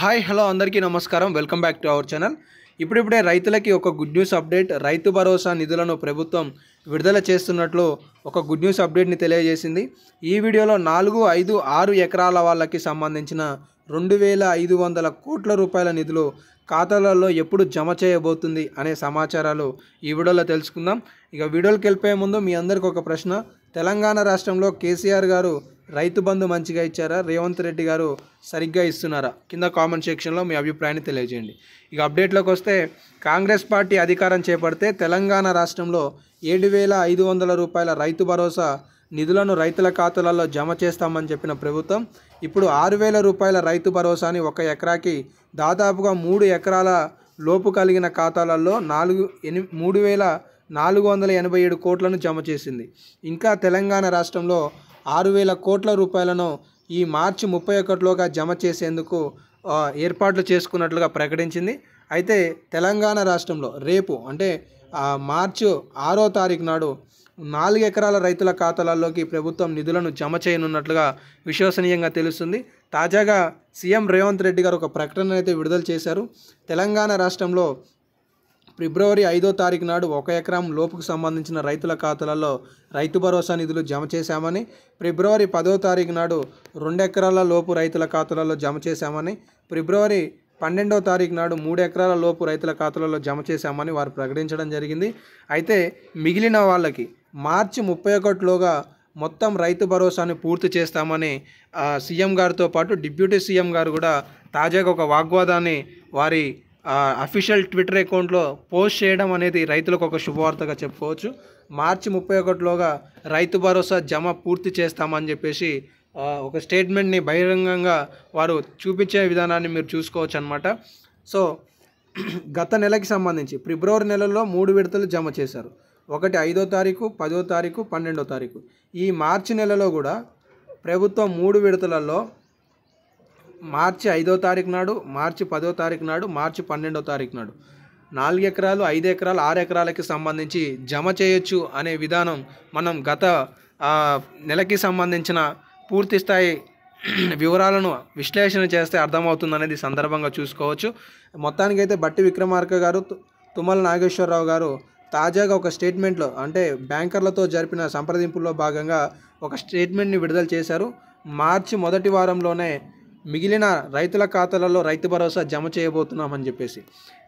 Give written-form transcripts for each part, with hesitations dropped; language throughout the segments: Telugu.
హాయ్ హలో అందరికీ నమస్కారం. Welcome back to our channel. ఇప్పుడిప్పుడే రైతులకి ఒక good news update. Rythu Bharosa నిధులను ప్రభుత్వం విడుదల చేస్తున్నట్లు ఒక గుడ్ న్యూస్ అప్డేట్ని తెలియజేసింది. ఈ వీడియోలో 4, 5, 6 ఎకరాల వాళ్ళకి సంబంధించిన 2500 కోట్ల రూపాయల నిధులు ఖాతాలలో ఎప్పుడు జమ చేయబోతుంది అనే సమాచారాలు ఈ వీడియోలో తెలుసుకుందాం. ఇక వీడియోకి వెళ్ళిపోయే ముందు మీ అందరికీ ఒక ప్రశ్న. తెలంగాణ రాష్ట్రంలో కేసీఆర్ గారు రైతు బంధు మంచిగా ఇచ్చారా, రేవంత్ రెడ్డి గారు సరిగ్గా ఇస్తున్నారా? కింద కామెంట్ సెక్షన్లో మీ అభిప్రాయాన్ని తెలియజేయండి. ఇక అప్డేట్లోకి వస్తే, కాంగ్రెస్ పార్టీ అధికారం చేపడితే తెలంగాణ రాష్ట్రంలో 7500 రూపాయల రైతు భరోసా నిధులను రైతుల ఖాతాలలో జమ చేస్తామని చెప్పిన ప్రభుత్వం ఇప్పుడు 6000 రూపాయల రైతు భరోసాని ఒక ఎకరాకి దాదాపుగా 3 ఎకరాల లోపు కలిగిన ఖాతాలలో 3487 కోట్లను జమ చేసింది. ఇంకా తెలంగాణ రాష్ట్రంలో 6000 కోట్ల రూపాయలను ఈ మార్చి 31లోగా జమ చేసేందుకు ఏర్పాట్లు చేసుకున్నట్లుగా ప్రకటించింది. అయితే తెలంగాణ రాష్ట్రంలో రేపు అంటే మార్చి 6వ తారీఖు నాడు 4 ఎకరాల రైతుల ఖాతాలలోకి ప్రభుత్వం నిధులను జమ చేయనున్నట్లుగా విశ్వసనీయంగా తెలుస్తుంది. తాజాగా సీఎం రేవంత్ రెడ్డి గారు ఒక ప్రకటన అయితే విడుదల చేశారు. తెలంగాణ రాష్ట్రంలో ఫిబ్రవరి 5వ తారీఖు నాడు 1 ఎకరం లోపుకు సంబంధించిన రైతుల ఖాతాలలో రైతు భరోసా నిధులు జమ చేశామని, ఫిబ్రవరి 10వ తారీఖు నాడు 2 ఎకరాల లోపు రైతుల ఖాతాలలో జమ చేశామని, ఫిబ్రవరి 12వ తారీఖు నాడు 3 ఎకరాల లోపు రైతుల ఖాతాలలో జమ చేశామని వారు ప్రకటించడం జరిగింది. అయితే మిగిలిన వాళ్ళకి మార్చి 31లోగా మొత్తం రైతు భరోసాని పూర్తి చేస్తామని సీఎం గారితో పాటు డిప్యూటీ సీఎం గారు కూడా తాజాగా ఒక వాగ్వాదాన్ని వారి అఫీషియల్ ట్విట్టర్ అకౌంట్లో పోస్ట్ చేయడం అనేది రైతులకు ఒక శుభవార్తగా చెప్పుకోవచ్చు. మార్చి 31లోగా రైతు భరోసా జమ పూర్తి చేస్తామని చెప్పేసి ఒక స్టేట్మెంట్ని బహిరంగంగా వారు చూపించే విధానాన్ని మీరు చూసుకోవచ్చు అన్నమాట. సో గత నెలకి సంబంధించి ఫిబ్రవరి నెలలో 3 విడతలు జమ చేశారు. ఒకటి 5వ తారీఖు, 10వ తారీఖు, 12వ తారీఖు. ఈ మార్చి నెలలో కూడా ప్రభుత్వం 3 విడతలలో మార్చి 5వ తారీఖు నాడు, మార్చి 10వ తారీఖు నాడు, మార్చి 12వ తారీఖు నాడు 4 ఎకరాలు, 5 ఎకరాలు, 6 ఎకరాలకి సంబంధించి జమ చేయొచ్చు అనే విధానం మనం గత నెలకి సంబంధించిన పూర్తి స్థాయి వివరాలను విశ్లేషణ చేస్తే అర్థమవుతుందనేది సందర్భంగా చూసుకోవచ్చు. మొత్తానికైతే బట్టి విక్రమార్క గారు, తుమ్మల నాగేశ్వరరావు గారు తాజాగా ఒక స్టేట్మెంట్లో అంటే బ్యాంకర్లతో జరిపిన సంప్రదింపుల్లో భాగంగా ఒక స్టేట్మెంట్ని విడుదల చేశారు. మార్చి మొదటి వారంలోనే మిగిలిన రైతుల ఖాతాలలో రైతు భరోసా జమ చేయబోతున్నామని చెప్పేసి.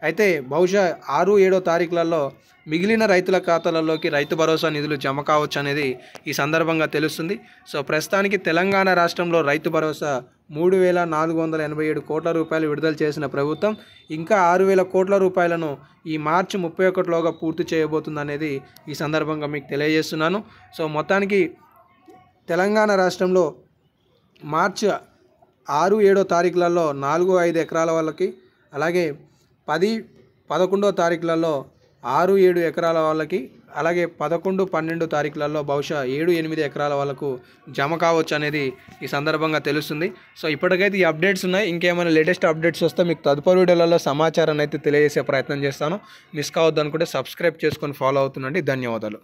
అయితే బహుశా 6, 7వ తారీఖులలో మిగిలిన రైతుల ఖాతాలలోకి రైతు భరోసా నిధులు జమ కావచ్చు అనేది ఈ సందర్భంగా తెలుస్తుంది. సో ప్రస్తుతానికి తెలంగాణ రాష్ట్రంలో రైతు భరోసా 3487 కోట్ల రూపాయలు విడుదల చేసిన ప్రభుత్వం ఇంకా 6000 కోట్ల రూపాయలను ఈ మార్చి 31లోగా పూర్తి చేయబోతుంది అనేది ఈ సందర్భంగా మీకు తెలియజేస్తున్నాను. సో మొత్తానికి తెలంగాణ రాష్ట్రంలో మార్చి 6, 7వ తారీఖులలో 4, 5 ఎకరాల వాళ్ళకి, అలాగే 10, 11వ తారీఖులలో 6, 7 ఎకరాల వాళ్ళకి, అలాగే 11, 12 తారీఖులలో బహుశా 7, 8 ఎకరాల వాళ్ళకు జమ కావచ్చు అనేది ఈ సందర్భంగా తెలుస్తుంది. సో ఇప్పటికైతే ఈ అప్డేట్స్ ఉన్నాయి. ఇంకేమైనా లేటెస్ట్ అప్డేట్స్ వస్తే మీకు తదుపరి వీడియోలలో సమాచారాన్ని అయితే తెలియజేసే ప్రయత్నం చేస్తాను. మిస్ కావద్దు అనుకుంటే సబ్స్క్రైబ్ చేసుకొని ఫాలో అవుతుండండి. ధన్యవాదాలు.